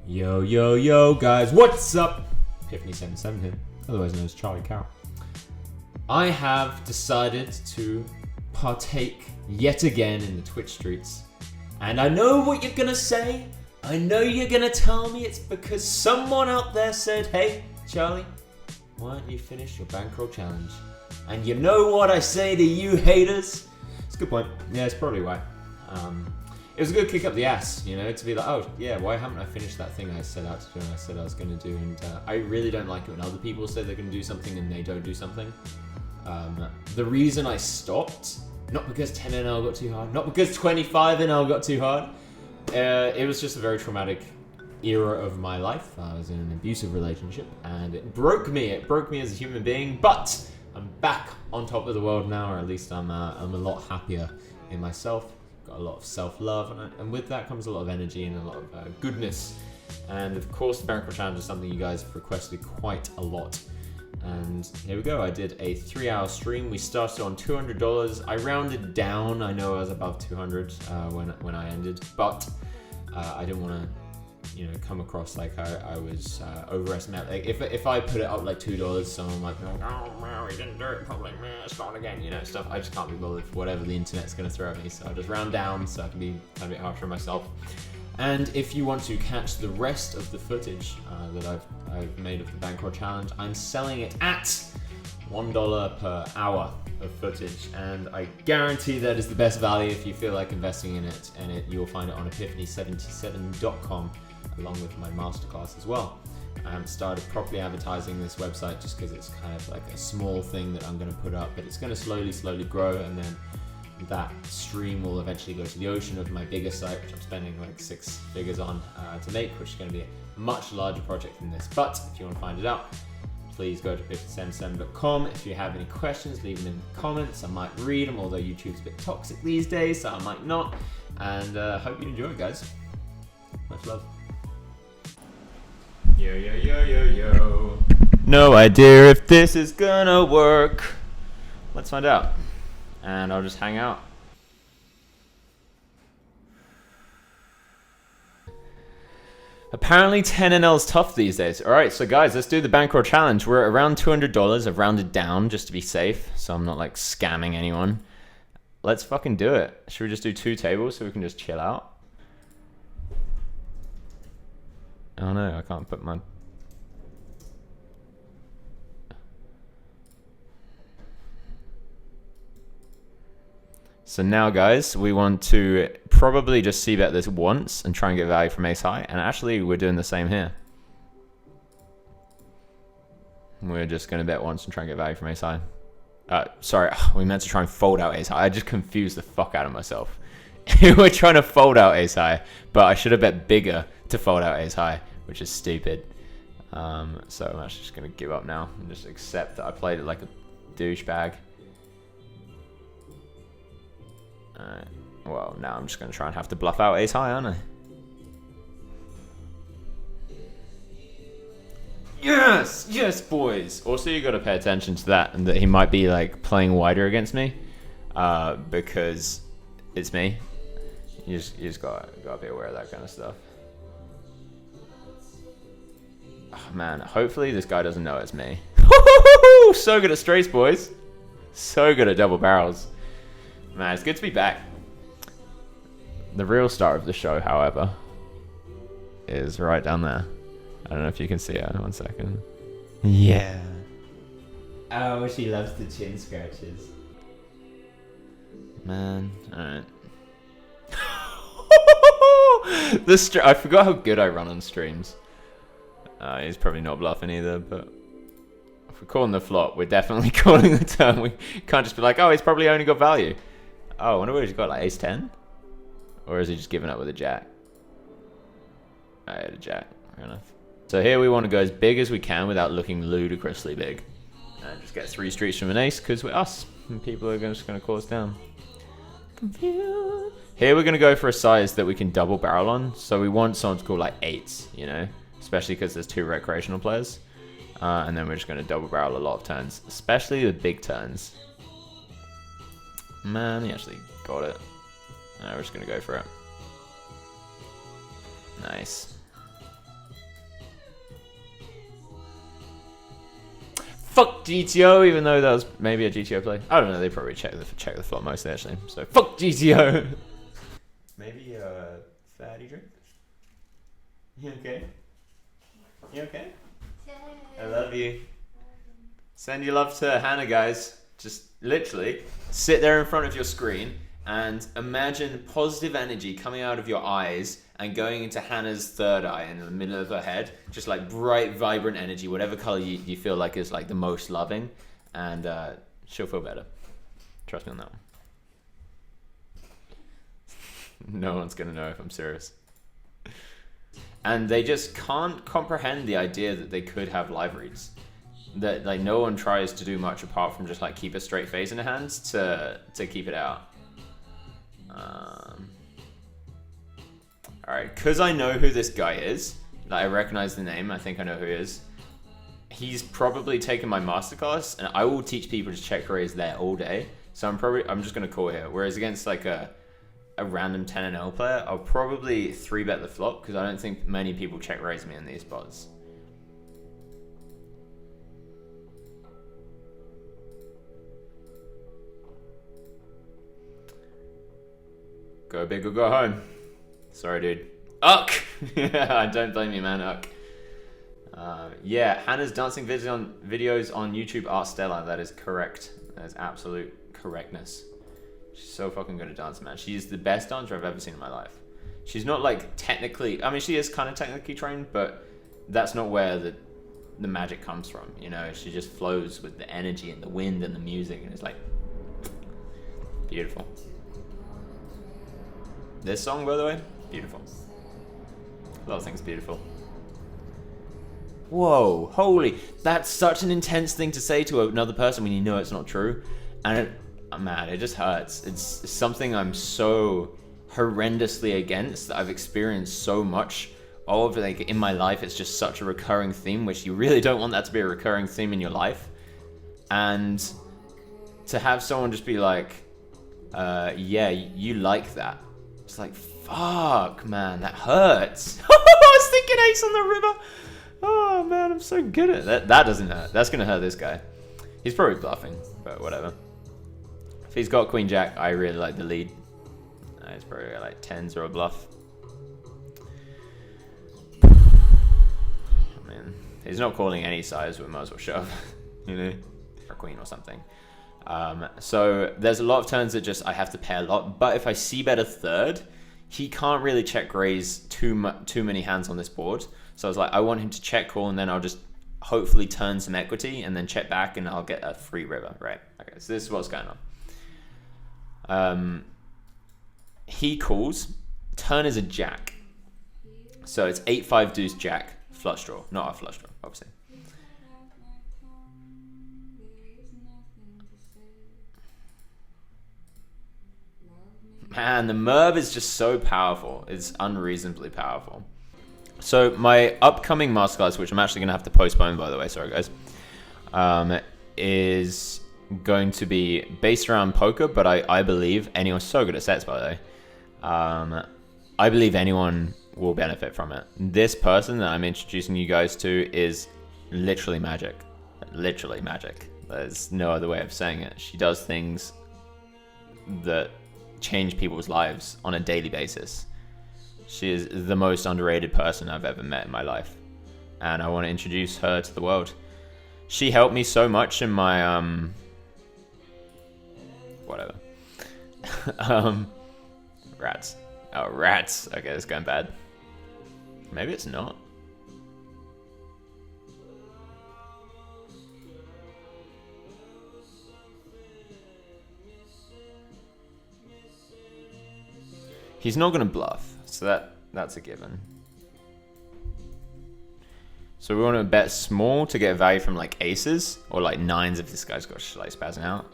Yo, yo, yo, guys, what's up? Epiphany77 here, otherwise known as Charlie Carrel. I have decided to partake yet again in the Twitch streets. And I know what you're gonna say. I know you're gonna tell me it's because someone out there said, hey, Charlie, why don't you finish your Bankroll challenge? And you know what I say to you haters? It's a good point. Yeah, it's probably why. It was a good kick up the ass, you know, to be like, oh, yeah, why haven't I finished that thing I set out to do and I said I was going to do? And I really don't like it when other people say they're going to do something and they don't do something. The reason I stopped, not because 10 NL got too hard, not because 25 NL got too hard, it was just a very traumatic era of my life. I was in an abusive relationship and it broke me. It broke me as a human being, but I'm back on top of the world now, or at least I'm a lot happier in myself. Got a lot of self-love, and with that comes a lot of energy and a lot of goodness. And of course, the Bankroll Challenge is something you guys have requested quite a lot. And here we go. I did a 3-hour stream. We started on $200. I rounded down. I know I was above 200 when I ended, but I didn't want to, you know, come across like I was overestimating. Like if I put it up like $2, someone might be like, oh man, we didn't do it properly, man, start again, you know, stuff. I just can't be bothered for whatever the internet's gonna throw at me, so I just round down so I can be kind of a bit harsher on myself. And if you want to catch the rest of the footage that I've made of the Bankroll Challenge, I'm selling it at $1 per hour of footage, and I guarantee that is the best value if you feel like investing in it, and you'll find it on epiphany77.com. along with my masterclass as well. I haven't started properly advertising this website just because it's kind of like a small thing that I'm going to put up, but it's going to slowly grow, and then that stream will eventually go to the ocean of my bigger site, which I'm spending like 6 figures on to make, which is going to be a much larger project than this. But if you want to find it out, please go to epiphany77.com. If you have any questions, leave them in the comments. I might read them, although YouTube's a bit toxic these days, so I might not. And hope you enjoy it, guys. Much love. Yo, yo, yo, yo, yo. No idea if this is gonna work. Let's find out. And I'll just hang out. Apparently 10 NL is tough these days. Alright, so guys, let's do the Bankroll Challenge. We're at around $200. I've rounded down just to be safe, so I'm not like scamming anyone. Let's fucking do it. Should we just do 2 tables so we can just chill out? Oh no, I can't put my... So now guys, we want to probably just c-bet this once and try and get value from ace high. And actually, we're doing the same here. We're just going to bet once and try and get value from ace high. Sorry, we meant to try and fold out ace high. I just confused the fuck out of myself. We're trying to fold out ace high, but I should have bet bigger to fold out ace high, which is stupid. So I'm actually just going to give up now and just accept that I played it like a douchebag. Alright, well, now I'm just going to try and have to bluff out ace high, aren't I? Yes! Yes, boys! Also, you got to pay attention to that, and that he might be like playing wider against me, because it's me. You just got to be aware of that kind of stuff. Oh, man, hopefully this guy doesn't know it's me. So good at straights, boys. So good at double barrels. Man, it's good to be back. The real star of the show, however, is right down there. I don't know if you can see her. 1 second. Yeah. Oh, she loves the chin scratches. Man, alright. I forgot how good I run on streams. He's probably not bluffing either, but if we're calling the flop, we're definitely calling the turn. We can't just be like, oh, he's probably only got value. Oh, I wonder where he's got, like ace 10? Or is he just giving up with a jack? I had a jack, fair enough. So here we want to go as big as we can without looking ludicrously big. And just get 3 streets from an ace, because we're us. And people are just going to call us down. Confused. Here we're going to go for a size that we can double barrel on. So we want someone to call like 8s, you know? Especially because there's 2 recreational players. And then we're just going to double barrel a lot of turns. Especially the big turns. Man, he actually got it. We're just going to go for it. Nice. fuck GTO, even though that was maybe a GTO play. I don't know, they probably check the flop mostly actually. So fuck GTO. Maybe a fatty drink? You okay? You okay? I love you. Send your love to Hannah, guys. Just literally sit there in front of your screen and imagine positive energy coming out of your eyes and going into Hannah's third eye in the middle of her head. Just like bright, vibrant energy, whatever color you feel like is like the most loving. And she'll feel better. Trust me on that one. No one's gonna know if I'm serious. And they just can't comprehend the idea that they could have live reads. That like no one tries to do much apart from just like keep a straight face in their hands to keep it out. Alright, because I know who this guy is, like I recognize the name, I think I know who he is. He's probably taken my masterclass, and I will teach people to check raise there all day. So I'm just gonna call here. Whereas against like a random 10 and L player, I'll probably 3-bet the flop because I don't think many people check raise me in these spots. Go big or go home. Sorry, dude. Uck! Yeah, I don't blame you, man. Uck. Yeah, Hannah's dancing videos on YouTube are stellar. That is correct. That is absolute correctness. She's so fucking good at dancing, man. She's the best dancer I've ever seen in my life. She's not like technically, I mean, she is kind of technically trained, but that's not where the magic comes from. You know, she just flows with the energy and the wind and the music, and it's like beautiful. This song, by the way, beautiful. A lot of things beautiful. Whoa, holy, that's such an intense thing to say to another person when you know it's not true. And man, it just hurts. It's something I'm so horrendously against that I've experienced so much of, like in my life. It's just such a recurring theme, which you really don't want that to be a recurring theme in your life. And to have someone just be like, yeah, you like that. It's like, fuck, man, that hurts. I was thinking ace on the river. Oh, man, I'm so good at that. That doesn't hurt. That's going to hurt this guy. He's probably bluffing, but whatever. If he's got queen jack, I really like the lead. It's probably like 10s or a bluff. I mean, he's not calling any size, we might as well shove, you know, or queen or something. So there's a lot of turns that just I have to pay a lot, but if I see bet a third, he can't really check raise too many hands on this board. So I was like, I want him to check call, and then I'll just hopefully turn some equity and then check back, and I'll get a free river, right? Okay, so this is what's going on. He calls, turn is a jack. So it's 8-5 deuce jack, flush draw, not a flush draw, obviously. Man, the Merv is just so powerful. It's unreasonably powerful. So my upcoming masterclass, which I'm actually going to have to postpone, by the way, sorry guys, is going to be based around poker, but I believe anyone's so good at sets, by the way. I believe anyone will benefit from it. This person that I'm introducing you guys to is literally magic. Literally magic. There's no other way of saying it. She does things that change people's lives on a daily basis. She is the most underrated person I've ever met in my life, and I want to introduce her to the world. She helped me so much in my whatever. Rats. Oh, rats. Okay, it's going bad. Maybe it's not. He's not going to bluff, so that's a given. So we want to bet small to get value from like aces or like nines if this guy's got like spazzing out.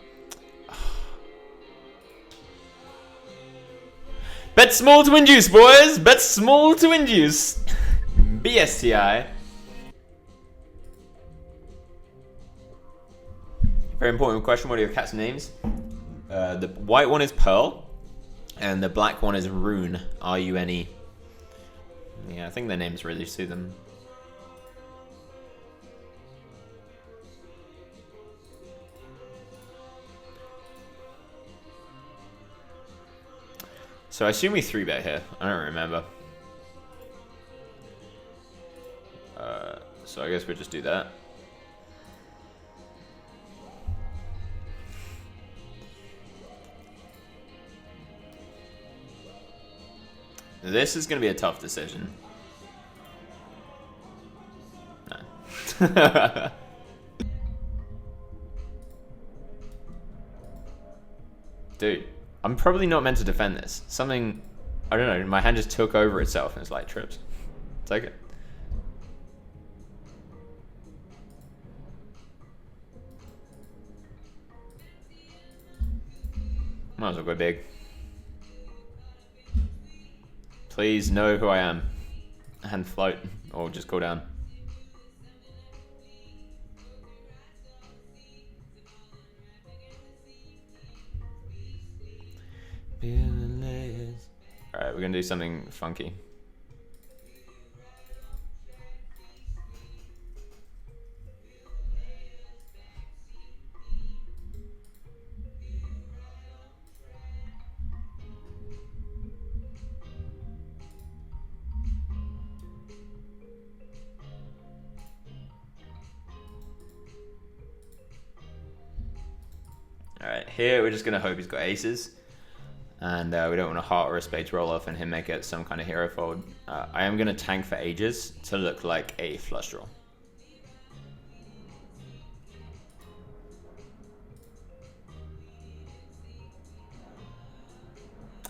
Bet small to induce, boys! Bet small to induce! BSTI. Very important question, what are your cats' names? The white one is Pearl, and the black one is Rune, R-U-N-E. Yeah, I think their names really suit them. So I assume we 3-bet here. I don't remember. So I guess we'll just do that. This is going to be a tough decision. No. Dude, I'm probably not meant to defend this. Something, I don't know, my hand just took over itself and it's like trips. Take it. Might as well go big. Please know who I am. And float. Or just go down. Alright, we're gonna do something funky. Alright, here we're just going to hope he's got aces. And we don't want a heart or a spade to roll off and him make it some kind of hero fold. I am going to tank for ages to look like a flush draw.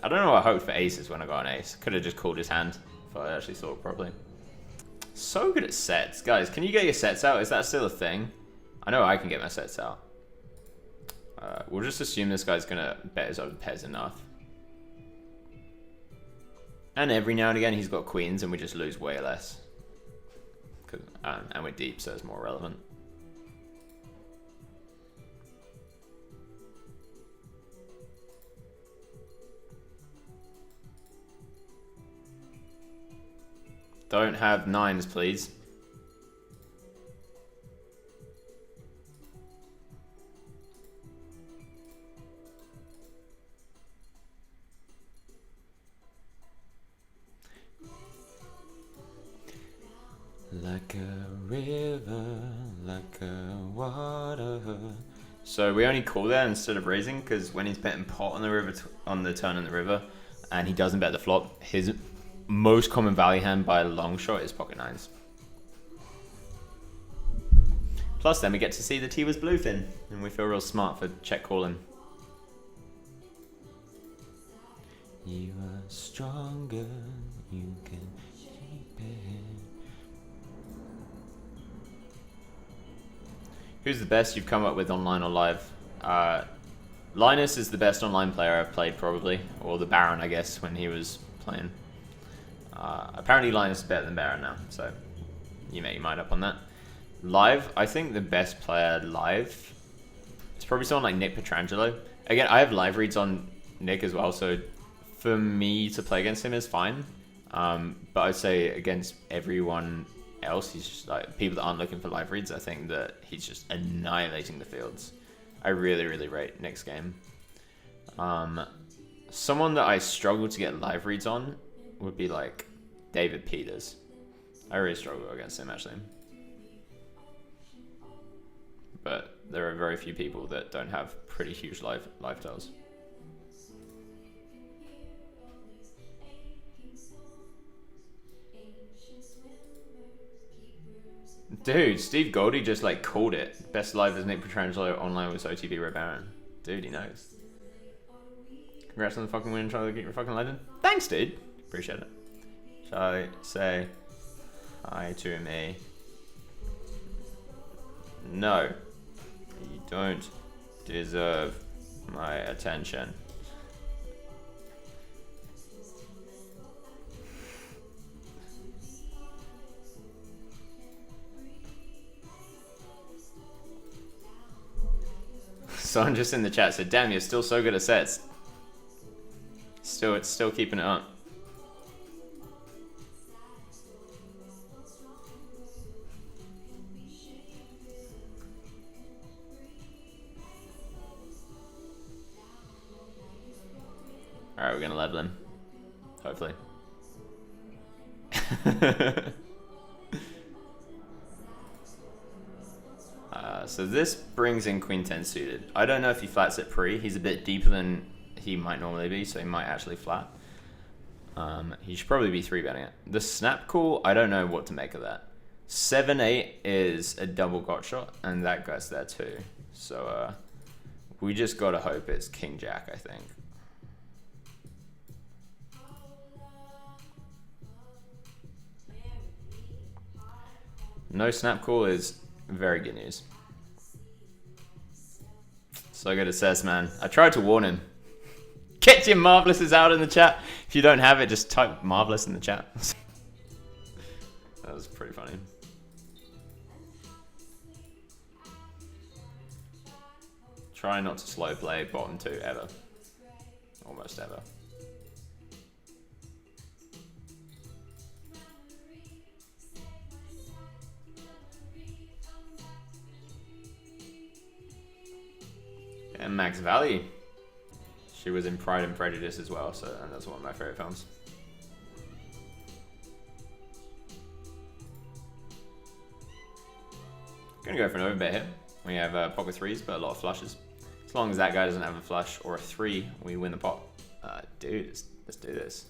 I don't know what I hoped for aces when I got an ace. Could have just called his hand if I actually thought properly. So good at sets. Guys, can you get your sets out? Is that still a thing? I know I can get my sets out. We'll just assume this guy's going to bet his own pairs enough. And every now and again he's got queens and we just lose way less. And we're deep, so it's more relevant. Don't have nines, please. Like a river, like a water. So we only call there instead of raising because when he's betting pot on the river on the turn in the river, and he doesn't bet the flop, his most common value hand by a long shot is pocket nines. Plus, then we get to see that he was bluefin, and we feel real smart for check calling. You are stronger, you can keep it. Who's the best you've come up with online or live? Linus is the best online player I've played, probably. Or the Baron, I guess, when he was playing. Apparently Linus is better than Baron now, so you make your mind up on that. Live, I think the best player live is probably someone like Nick Petrangelo. Again, I have live reads on Nick as well, so for me to play against him is fine. But I'd say against everyone else, he's just like people that aren't looking for live reads. I think that he's just annihilating the fields. I really, really rate Nick's game. Someone that I struggle to get live reads on would be like David Peters. I really struggle against him actually. But there are very few people that don't have pretty huge live totals. Dude, Steve Goldie just like called it. Best live as Nick Petrangelo online with OTB Red Baron. Dude, he knows. Congrats on the fucking win, Charlie. Get your fucking legend. Thanks, dude. Appreciate it. Charlie, say hi to me. No, you don't deserve my attention. Someone just in the chat said, damn, you're still so good at sets. It's still keeping it up. Alright, we're gonna level him. Hopefully. So this brings in Queen 10 suited. I don't know if he flats it pre. He's a bit deeper than he might normally be, so he might actually flat. He should probably be 3-betting it. The snap call, I don't know what to make of that. 7-8 is a double gut shot, and that guy's there too. So we just gotta hope it's King Jack, I think. No snap call is very good news. So good assess, man. I tried to warn him. Get your marvelouses out in the chat. If you don't have it, just type marvelous in the chat. That was pretty funny. Try not to slow play bottom 2 ever. Almost ever. And Max Valley. She was in Pride and Prejudice as well, so and that's one of my favorite films. Gonna go for an overbet here. We have pocket 3s, but a lot of flushes. As long as that guy doesn't have a flush or a 3, we win the pot. Dude, let's do this.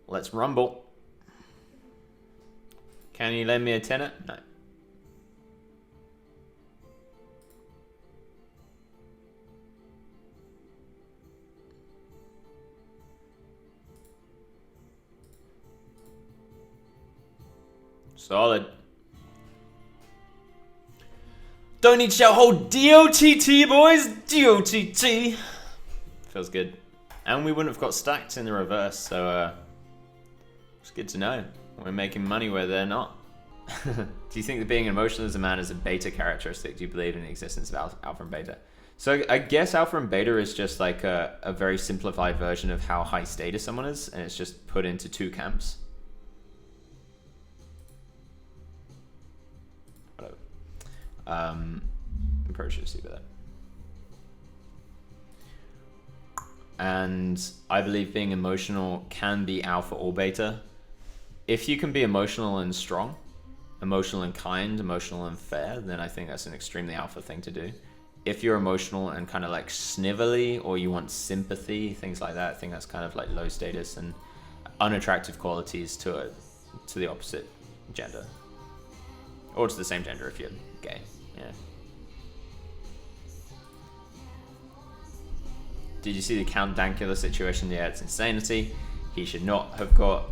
Let's rumble. Can you lend me a tenner? No. Solid. Don't need to shout whole DOTT, boys. DOTT. Feels good. And we wouldn't have got stacked in the reverse, so it's good to know. We're making money where they're not. Do you think that being emotional as a man is a beta characteristic? Do you believe in the existence of alpha and beta? So I guess alpha and beta is just like a very simplified version of how high status someone is, and it's just put into 2 camps. I'm pretty sure see that. And I believe being emotional can be alpha or beta. If you can be emotional and strong, emotional and kind, emotional and fair, then I think that's an extremely alpha thing to do. If you're emotional and kind of like snivelly, or you want sympathy, things like that, I think that's kind of like low status and unattractive qualities to the opposite gender. Or to the same gender if you're gay. Yeah. Did you see the Count Dankula situation? Yeah, it's insanity. He should not have got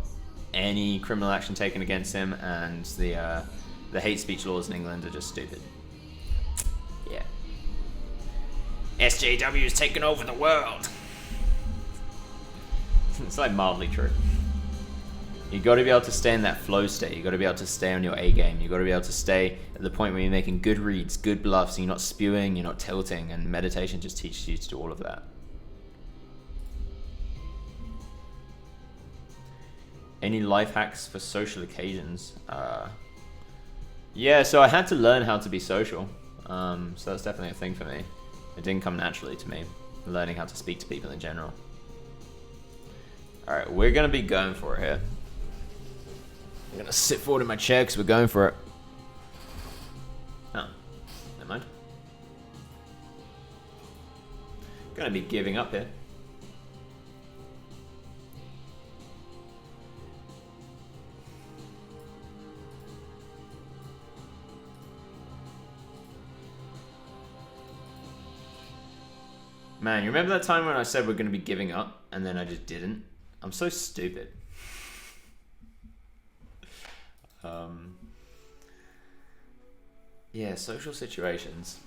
any criminal action taken against him, and the hate speech laws in England are just stupid. Yeah. SJW has taken over the world. It's like mildly true. You got to be able to stay in that flow state. You got to be able to stay on your A game. You got to be able to stay at the point where you're making good reads, good bluffs, and you're not spewing, you're not tilting, and meditation just teaches you to do all of that. Any life hacks for social occasions? Yeah, so I had to learn how to be social. So that's definitely a thing for me. It didn't come naturally to me, learning how to speak to people in general. All right, we're going to be going for it here. I'm going to sit forward in my chair because we're going for it. Oh, never mind. Going to be giving up here. Man, you remember that time when I said we're going to be giving up and then I just didn't? I'm so stupid. Yeah, social situations.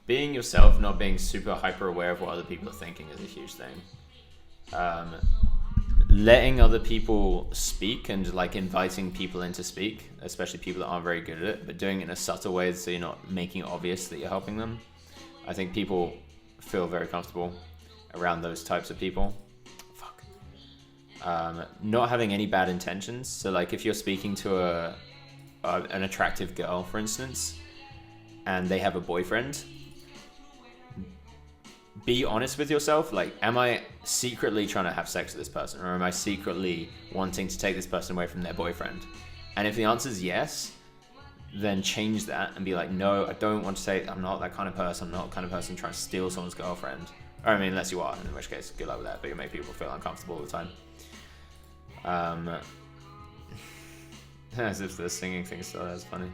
Being yourself, not being super hyper aware of what other people are thinking is a huge thing. Letting other people speak and like inviting people in to speak, especially people that aren't very good at it, but doing it in a subtle way so you're not making it obvious that you're helping them. I think people feel very comfortable around those types of people. Fuck. Not having any bad intentions. So like if you're speaking to an attractive girl, for instance, and they have a boyfriend, be honest with yourself. Like, am I secretly trying to have sex with this person, or am I secretly wanting to take this person away from their boyfriend? And if the answer is yes, then change that and be like, no, I don't want to say, I'm not that kind of person. I'm not the kind of person trying to steal someone's girlfriend. Or, I mean, unless you are, in which case, good luck with that, but you make people feel uncomfortable all the time. As if the singing thing still is funny.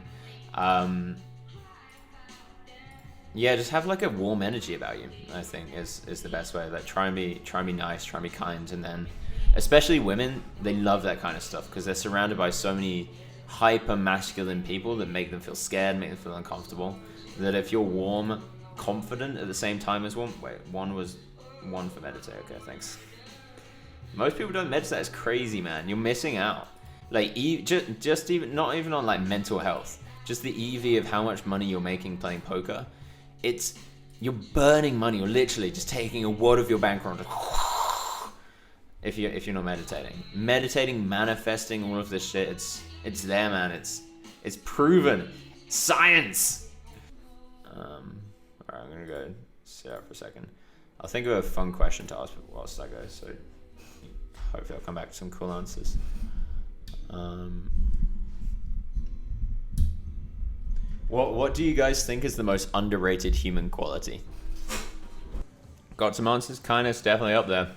Yeah, just have like a warm energy about you, I think, is the best way. Like, try and be nice, try and be kind, and then, especially women, they love that kind of stuff because they're surrounded by so many hyper masculine people that make them feel scared, make them feel uncomfortable. That if you're warm, confident at the same time as one, one for meditate. Okay, thanks. Most people don't meditate. It's crazy, man. You're missing out. Like, just even not even on like mental health. Just the EV of how much money you're making playing poker. You're burning money. You're literally just taking a wad of your bankroll. If you're not meditating, manifesting all of this shit, it's there, man. It's proven. Science. Alright, I'm gonna go sit out for a second. I'll think of a fun question to ask whilst I go. So hopefully I'll come back with some cool answers. What do you guys think is the most underrated human quality? Got some answers. Kindness, definitely up there.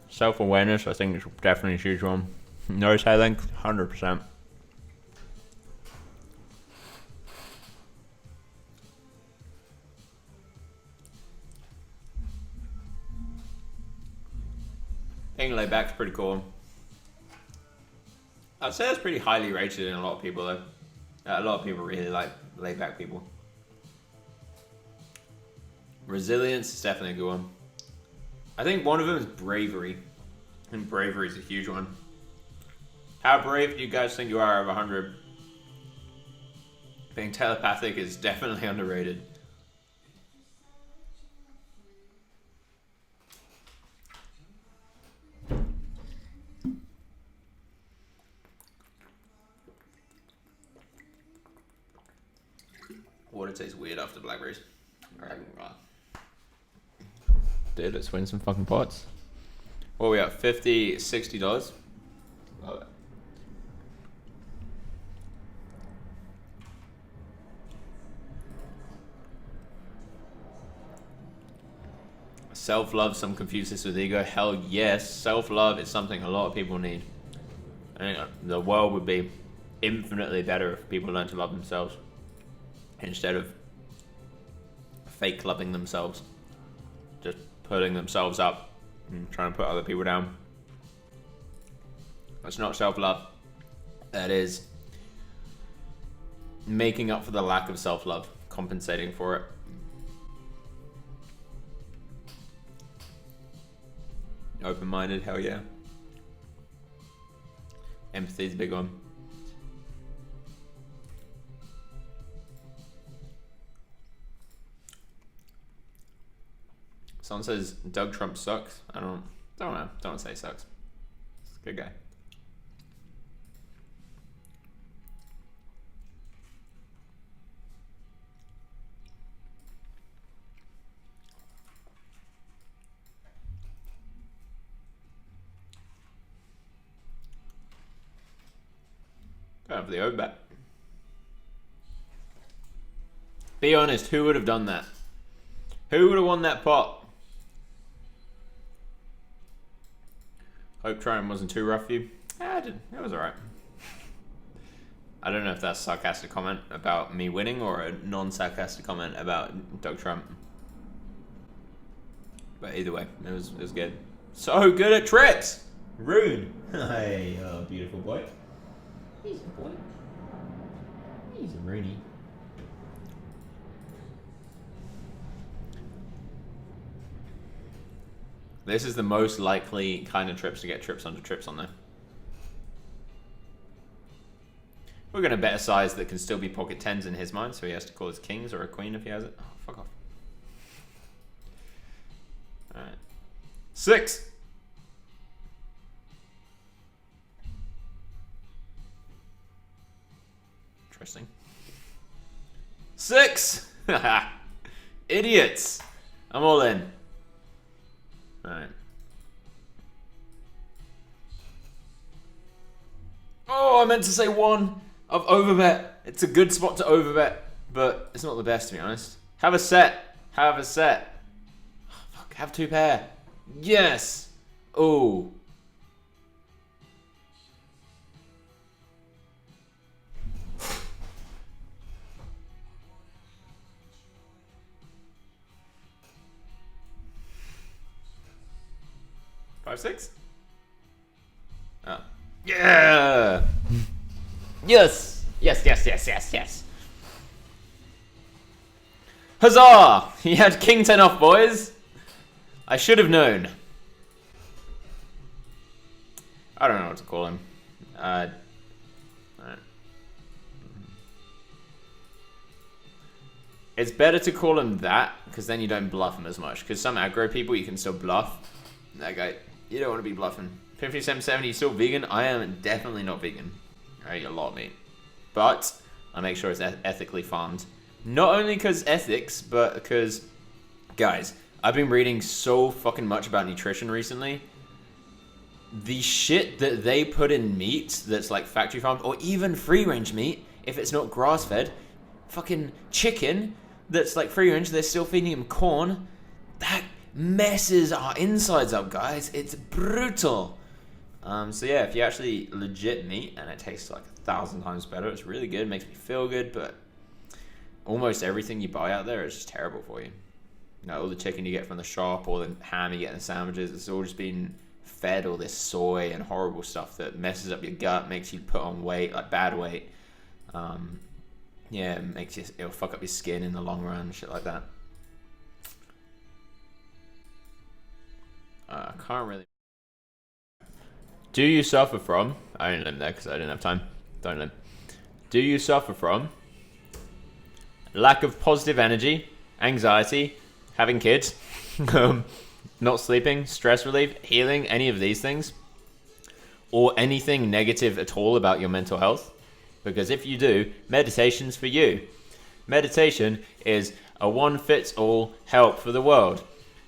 Self-awareness, I think, is definitely a huge one. Nose hair length, 100%. Being laid back's pretty cool. I'd say that's pretty highly rated in a lot of people, though. A lot of people really like laid back people. Resilience is definitely a good one. I think one of them is bravery. And bravery is a huge one. How brave do you guys think you are out of 100? Being telepathic is definitely underrated. Water tastes weird after blackberries. Dude, let's win some fucking pots. What are we at? $50, $60? Love it. Self-love, some confuse this with ego. Hell yes, self-love is something a lot of people need. I think the world would be infinitely better if people learned to love themselves instead of fake loving themselves. Just putting themselves up and trying to put other people down. That's not self-love. That is making up for the lack of self-love, compensating for it. Open-minded, hell yeah. Empathy is a big one. Someone says Doug Trump sucks. I don't know. Don't say sucks. He's a good guy. Going for the O-bet. Be honest, who would have done that? Who would have won that pot? Hope trying wasn't too rough for you. Yeah, I did. It was alright. I don't know if that's a sarcastic comment about me winning or a non-sarcastic comment about Doug Trump. But either way, it was good. So good at tricks! Rune! Hey, oh, beautiful boy. He's a boy. He's a Rooney. This is the most likely kind of trips to get trips under trips on there. We're going to bet a size that can still be pocket tens in his mind, so he has to call his kings or a queen if he has it. Oh, fuck off. Alright. 6! Interesting. 6! Idiots! I'm all in. Alright. Oh, I meant to say 1. I've overbet. It's a good spot to overbet, but it's not the best, to be honest. Have a set. Have a set. Oh, fuck, have 2 pair. Yes. Ooh. Five, 6? Oh. Yeah! Yes! Yes, yes, yes, yes, yes. Huzzah! He had King 10 off, boys. I should have known. I don't know what to call him. It's better to call him that, because then you don't bluff him as much. Because some aggro people, you can still bluff. That guy, you don't want to be bluffing. 5770, still vegan? I am definitely not vegan. I eat a lot of meat. But I make sure it's ethically farmed. Not only because ethics, but because, guys, I've been reading so fucking much about nutrition recently. The shit that they put in meat that's like factory farmed, or even free range meat, if it's not grass fed, fucking chicken that's like free range, they're still feeding him corn. That messes our insides up, guys. It's brutal. So yeah, if you actually legit meat and it tastes like 1,000 times better, it's really good, makes me feel good, but almost everything you buy out there is just terrible for you. You know, all the chicken you get from the shop or the ham you get in the sandwiches, it's all just been fed all this soy and horrible stuff that messes up your gut, makes you put on weight, like bad weight. Yeah, it'll fuck up your skin in the long run, shit like that. I can't really. Do you suffer from? I didn't limp there because I didn't have time. Don't limp. Do you suffer from lack of positive energy, anxiety, having kids, not sleeping, stress relief, healing, any of these things, or anything negative at all about your mental health? Because if you do, meditation's for you. Meditation is a one-fits-all help for the world.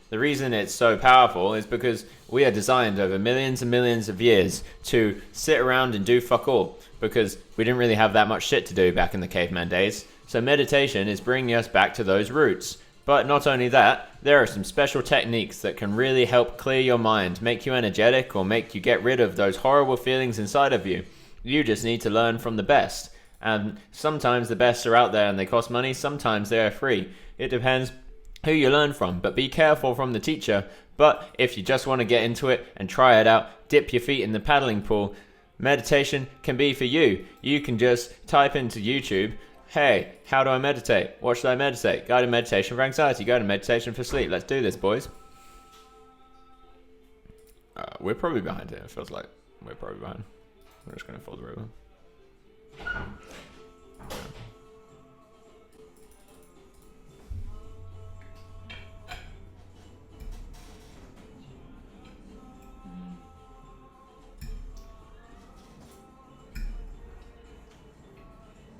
The reason it's so powerful is because we are designed over millions and millions of years to sit around and do fuck all, because we didn't really have that much shit to do back in the caveman days. So meditation is bringing us back to those roots. But not only that, there are some special techniques that can really help clear your mind, make you energetic, or make you get rid of those horrible feelings inside of you. You just need to learn from the best. And sometimes the best are out there and they cost money, sometimes they are free. It depends who you learn from, but be careful from the teacher. But if you just want to get into it and try it out, dip your feet in the paddling pool, meditation can be for you. You can just type into YouTube, hey, how do I meditate? What should I meditate? Guided meditation for anxiety, guided meditation for sleep. Let's do this, boys. We're probably behind here. It feels like we're probably behind. We're just going to follow the river.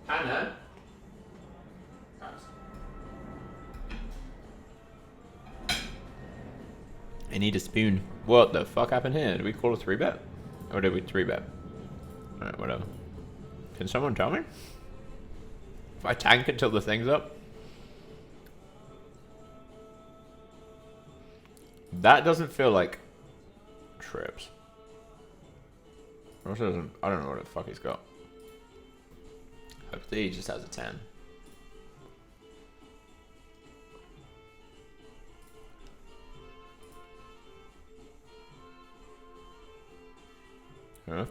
Hannah? I need a spoon. What the fuck happened here? Did we call a 3-bet? Or did we 3-bet? Alright, whatever. Can someone tell me? If I tank until the thing's up? That doesn't feel like trips. Also doesn't, I don't know what the fuck he's got. Hopefully he just has a 10. Huh?